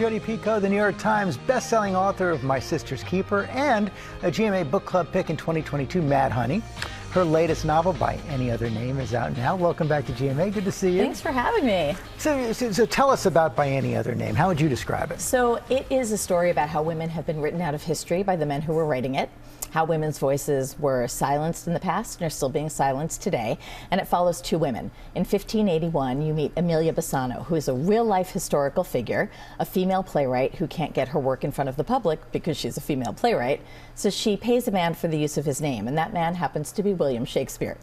Jodi Picoult, the New York Times best-selling author of My Sister's Keeper and a GMA Book Club pick in 2022, Mad Honey. Her latest novel, By Any Other Name, is out now. Welcome back to GMA. Good to see you. Thanks for having me. So tell us about By Any Other Name. How would you describe it? So it is a story about how women have been written out of history by the men who were writing it, how women's voices were silenced in the past and are still being silenced today, and it follows two women. In 1581, you meet Amelia Bassano, who is a real-life historical figure, a female playwright who can't get her work in front of the public because she's a female playwright, so she pays a man for the use of his name, and that man happens to be William Shakespeare.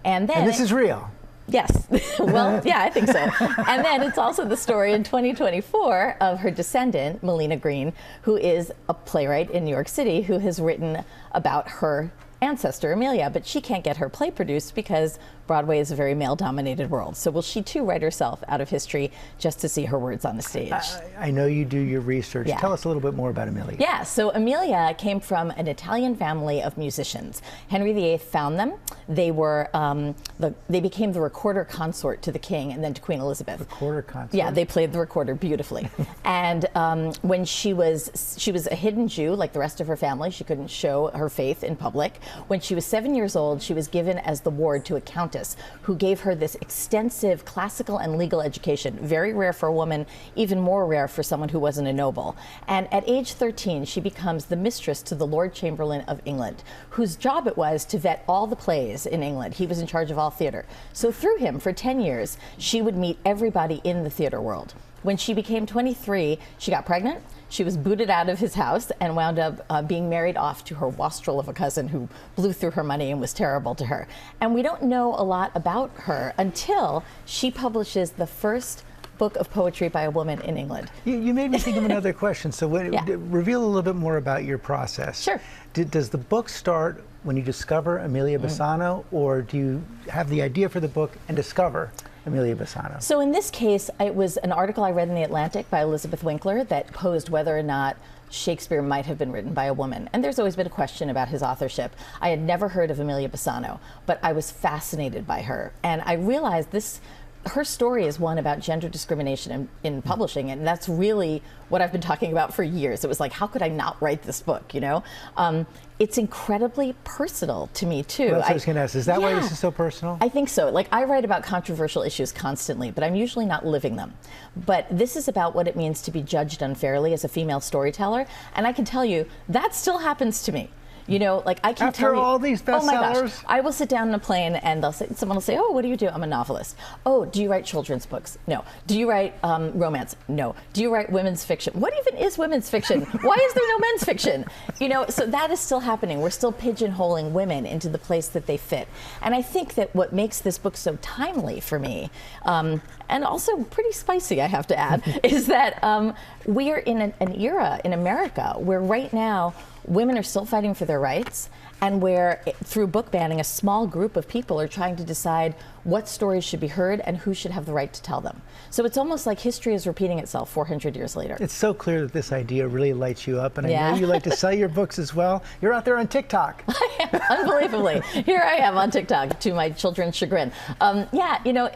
And this is real? Yes. Well, yeah, I think so. And then it's also the story in 2024 of her descendant, Melina Green, who is a playwright in New York City who has written about her ancestor, Amelia, but she can't get her play produced because Broadway is a very male-dominated world. So will she too write herself out of history just to see her words on the stage? I know you do your research. Yeah. Tell us a little bit more about Amelia. Yeah, so Amelia came from an Italian family of musicians. Henry VIII found them. They were they became the recorder consort to the king and then to Queen Elizabeth. Recorder consort? Yeah, they played the recorder beautifully. And when she was a hidden Jew, like the rest of her family. She couldn't show her faith in public. When she was 7 years old, she was given as the ward to a countess who gave her this extensive classical and legal education, very rare for a woman, even more rare for someone who wasn't a noble. And at age 13, she becomes the mistress to the Lord Chamberlain of England, whose job it was to vet all the plays in England. He was in charge of all theater. So through him, for 10 years, she would meet everybody in the theater world. When she became 23, she got pregnant. She was booted out of his house and wound up being married off to her wastrel of a cousin who blew through her money and was terrible to her. And we don't know a lot about her until she publishes the first book of poetry by a woman in England. You made me think of another question. So reveal a little bit more about your process. Sure. Does the book start when you discover Amelia Bassano, or do you have the idea for the book and discover Amelia Bassano? So in this case, it was an article I read in The Atlantic by Elizabeth Winkler that posed whether or not Shakespeare might have been written by a woman. And there's always been a question about his authorship. I had never heard of Amelia Bassano, but I was fascinated by her. And I realized her story is one about gender discrimination in publishing, and that's really what I've been talking about for years. It was like, how could I not write this book, you know? It's incredibly personal to me, too. Well, that's what I was going to ask. Is that why this is so personal? I think so. Like, I write about controversial issues constantly, but I'm usually not living them. But this is about what it means to be judged unfairly as a female storyteller, and I can tell you, that still happens to me. You know, like I can tell you. After all these bestsellers? Oh my gosh. I will sit down in a plane and someone will say, oh, what do you do? I'm a novelist. Oh, do you write children's books? No. Do you write romance? No. Do you write women's fiction? What even is women's fiction? Why is there no men's fiction? You know, so that is still happening. We're still pigeonholing women into the place that they fit. And I think that what makes this book so timely for me, and also pretty spicy, I have to add, is that we are in an era in America where right now women are still fighting for their rights, and where, through book banning, a small group of people are trying to decide what stories should be heard and who should have the right to tell them. So it's almost like history is repeating itself 400 years later. It's so clear that this idea really lights you up, and I know you like to sell your books as well. You're out there on TikTok. I am, unbelievably. Here I am on TikTok, to my children's chagrin. Yeah, you know,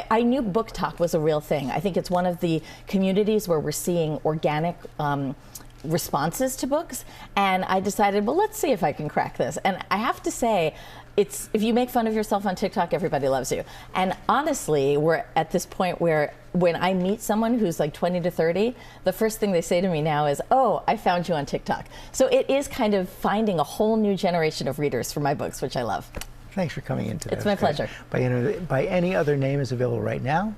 I knew book talk was a real thing. I think it's one of the communities where we're seeing organic responses to books, and I decided, well, let's see if I can crack this. And I have to say, if you make fun of yourself on TikTok, everybody loves you. And honestly, we're at this point where when I meet someone who's like 20 to 30, the first thing they say to me now is, oh, I found you on TikTok. So it is kind of finding a whole new generation of readers for my books, which I love. Thanks for coming in today. It's my pleasure. By Any Other Name is available right now.